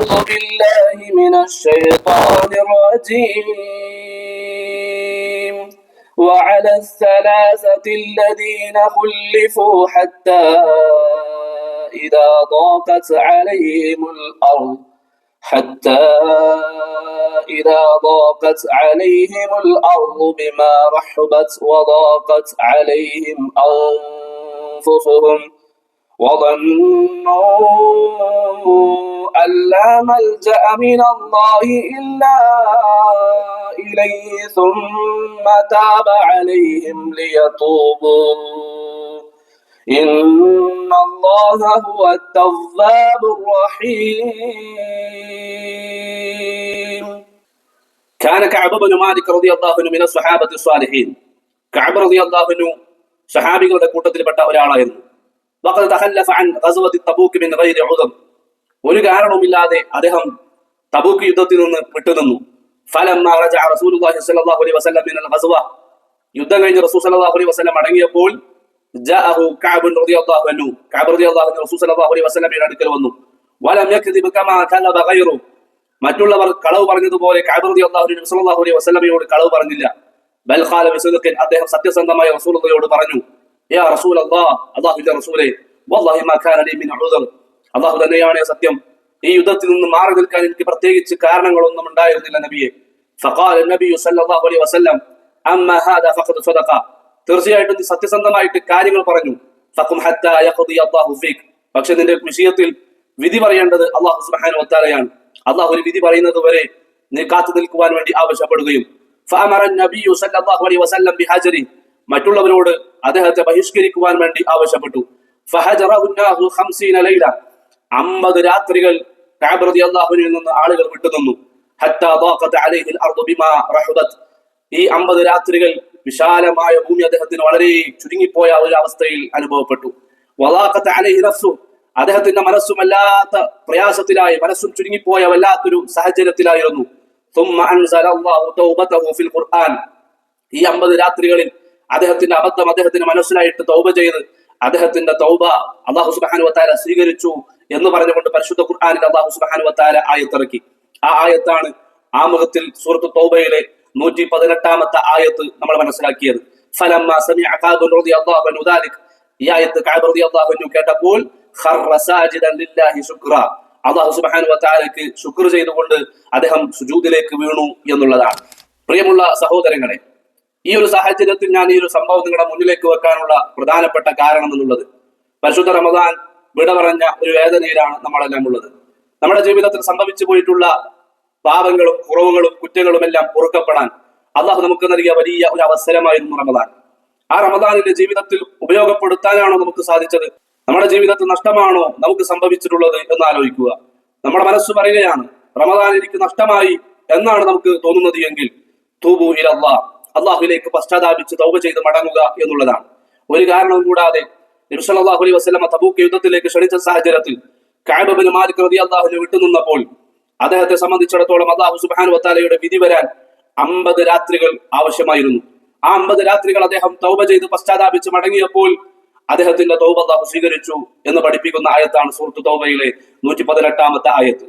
أعوذ بالله من الشيطان الرجيم وعلى الثلاثة الذين خلفوا حتى إذا ضاقت عليهم الأرض بما رحبت وضاقت عليهم أنفسهم وظنوا أن لا ملجأ من الله إلا إليه ثم تاب عليهم ليتوبوا إن الله هو التواب الرحيم. كان كعب بن مالك رضي الله عنه من الصحابة الصالحين. كعب رضي الله عنه സഹാബികളുടെ കൂട്ടത്തിൽപ്പെട്ട ഒരാളായിരുന്നു. വഖദ് തഖല്ലഫ അൻ ഗസ്വതി തബൂക്ക് മിൻ ഗൈരി ഉദർ. ഒരു കാരണവുമില്ലാതെ അദ്ദേഹം തബൂക്ക് യുദ്ധത്തിൽ നിന്ന് വിട്ടുനിന്നു. ഫലമ്മാ റജഅ റസൂലുള്ളാഹി സ്വല്ലല്ലാഹു അലൈഹി വസല്ലം മിനൽ ഗസ്വ. യുദ്ധം കഴിഞ്ഞ് റസൂൽ സ്വല്ലല്ലാഹു അലൈഹി വസല്ലം മടങ്ങിയപ്പോൾ ജാഅഹു കഅബ് റളിയല്ലാഹു അൻഹു. കഅബ് റളിയല്ലാഹു അൻഹു റസൂൽ സ്വല്ലല്ലാഹു അലൈഹി വസല്ലമയുടെ അടുക്കൽ വന്നു. വലം യക്ദിബ് കമാ കലബ ഗൈറു. മറ്റുള്ളവർ കളവ് പറഞ്ഞതുപോലെ കഅബ് റളിയല്ലാഹു അൻഹു സ്വല്ലല്ലാഹു അലൈഹി വസല്ലമയോട് കളവ് പറഞ്ഞില്ല. ബൽ ഖാല ബിസ്ദിഖിൻ. അദ്ദേഹം സത്യസന്ധമായി റസൂലുള്ളാഹിയോട് പറഞ്ഞു, യാ റസൂലല്ലാഹ്, അല്ലാഹുവിന്റെ റസൂലേ, വല്ലാഹി മാ കാന ലി മിൻ ഉദർ. അല്ലാഹു തന്നെയാണ് സത്യം, ഈ യുദ്ധത്തിൽ നിന്ന് മാറി നിൽക്കാൻ എനിക്ക് പ്രത്യേകിച്ച് കാരണങ്ങളൊന്നും ഉണ്ടായിരുന്നില്ല നബിയെ. ഫഖാല നബിയു സല്ലല്ലാഹു അലൈഹി വസല്ലം അമ്മാ ഹാദാ ഫഖദ് സദഖ. തീർച്ചയായിട്ടും നീ സത്യസന്ധമായിട്ട് കാര്യങ്ങൾ പറഞ്ഞു. ഫഖും ഹത്താ യഖ്ദി അല്ലാഹു ഫീക്. പക്ഷേ നിന്റെ വിഷയത്തിൽ വിധി പറയേണ്ടത് അല്ലാഹു സുബ്ഹാനഹു വ തആലയാണ്. അല്ലാഹു ഒരു വിധി പറയുന്നത് വരെ നീ കാത്തു നിൽക്കുവാൻ വേണ്ടി ആവശ്യപ്പെടുകയും ഫഅമറ നബിയു സല്ലല്ലാഹു അലൈഹി വസല്ലം ബിഹജരി. മറ്റുള്ളവരോട് അദ്ദേഹത്തെ ബഹിഷ്കരിക്കുവാൻ വേണ്ടി ആവശ്യപ്പെട്ടു. ഫഹജറഹു അന്നാഹു 50 ലൈല. 50 രാത്രികൾ കഅബ് റളിയല്ലാഹു അൻഹുവിൽ നിന്ന് ആളുകൾ വിട്ടുനിന്നു. ഹത്താ ضاقت عليه الارض بما رحبت. ഈ 50 രാത്രികൾ വിശാലമായ ഭൂമി അദ്ദേഹത്തിന് വളരെ ചുരുങ്ങിപ്പോയ ഒരു അവസ്ഥയിൽ അനുഭവപ്പെട്ടു. വലാഖത് അലൈഹി നഫ്സു. അദ്ദേഹത്തിന്റെ മനസ്സും വല്ലാത്ത പ്രയാസത്തിലായി, മനസ്സും ചുരുങ്ങിപ്പോയ വല്ലാത്തൊരു സാഹചര്യത്തിലായിരുന്നു. ثم انزل الله توبته في القرآن. ഈ 50 രാത്രികളിൽ അദ്ദേഹത്തിന്റെ അബദ്ധം അദ്ദേഹത്തിന് മനസ്സിലായിട്ട് തൗബ ചെയ്ത് അദ്ദേഹത്തിന്റെ തൗബ അല്ലാഹു സുബ്ഹാനഹു വ തആല സ്വീകരിച്ചു എന്ന് പറഞ്ഞുകൊണ്ട് പരിശുദ്ധ ഖുർആനിൽ അല്ലാഹു സുബ്ഹാനഹു വ തആല ആയത്തിറക്കി. ആ ആയത്താണ് ആമുഖത്തിൽ സൂറത്ത് തൗബയിലെ 118ാമത്തെ ആയത്ത് നമ്മൾ മനസ്സിലാക്കിയത്. ഫലമ്മാ സമിഅ കഅബ് റളിയല്ലാഹു അൻഹു ദാലിക്. ഈ ആയത്ത് കഅബ് റളിയല്ലാഹു അൻഹു കേട്ടപ്പോൾ ഖറ സാജിദൻ ലില്ലാഹി ശുക്ര. അല്ലാഹു സുബ്ഹാനഹു വ തആലയ്ക്ക് ശുക്ർ ചെയ്തുകൊണ്ട് അദ്ദേഹം സുജൂദിലേക്ക് വീണു എന്നുള്ളതാണ്. പ്രിയമുള്ള സഹോദരങ്ങളെ, ഈ ഒരു സാഹചര്യത്തിൽ ഞാൻ ഈ ഒരു സംഭവം നിങ്ങളുടെ മുന്നിലേക്ക് വെക്കാനുള്ള പ്രധാനപ്പെട്ട കാരണം എന്നുള്ളത്, പരിശുദ്ധ റമദാൻ വിട പറഞ്ഞ ഒരു വേദനയിലാണ് നമ്മളെല്ലാം ഉള്ളത്. നമ്മുടെ ജീവിതത്തിൽ സംഭവിച്ചു പോയിട്ടുള്ള പാപങ്ങളും കുറവുകളും കുറ്റങ്ങളും എല്ലാം പൊറുക്കപ്പെടാൻ അള്ളാഹു നമുക്ക് നൽകിയ വലിയ ഒരു അവസരമായിരുന്നു റമദാൻ. ആ റമദാനിന്റെ ജീവിതത്തിൽ ഉപയോഗപ്പെടുത്താനാണോ നമുക്ക് സാധിച്ചത്? നമ്മുടെ ജീവിതത്തിൽ നഷ്ടമാണോ നമുക്ക് സംഭവിച്ചിട്ടുള്ളത് എന്ന് ആലോചിക്കുക. നമ്മുടെ മനസ്സ് പറയുകയാണ് റമദാൻ എനിക്ക് നഷ്ടമായി എന്നാണ് നമുക്ക് തോന്നുന്നത് എങ്കിൽ തൂബു ഇലല്ലാഹ്, അള്ളാഹുവിലേക്ക് പശ്ചാത്താപിച്ച് തൗബ ചെയ്ത് മടങ്ങുക എന്നുള്ളതാണ്. ഒരു കാരണവും കൂടാതെ നബി സല്ലല്ലാഹു അലൈഹി വസല്ലം തബൂക്ക് യുദ്ധത്തിലേക്ക് ക്ഷണിച്ച സാഹചര്യത്തിൽ കഅബ് ബിൻ മാലിക് റളിയല്ലാഹു അൻഹു വിട്ടുനിന്നപ്പോൾ അദ്ദേഹത്തെ സംബന്ധിച്ചിടത്തോളം അല്ലാഹു സുബ്ഹാനഹു വ തആലയുടെ വിധി വരാൻ 50 രാത്രികൾ ആവശ്യമായിരുന്നു. ആ 50 രാത്രികൾ അദ്ദേഹം തൗബ ചെയ്ത് പശ്ചാത്താപിച്ച് മടങ്ങിയപ്പോൾ അദ്ദേഹത്തിന്റെ തൗബ അല്ലാഹു സ്വീകരിച്ചു എന്ന് പഠിപ്പിക്കുന്ന ആയത്താണ് സൂറത്ത് തൗബയിലെ 118ാമത്തെ ആയത്ത്.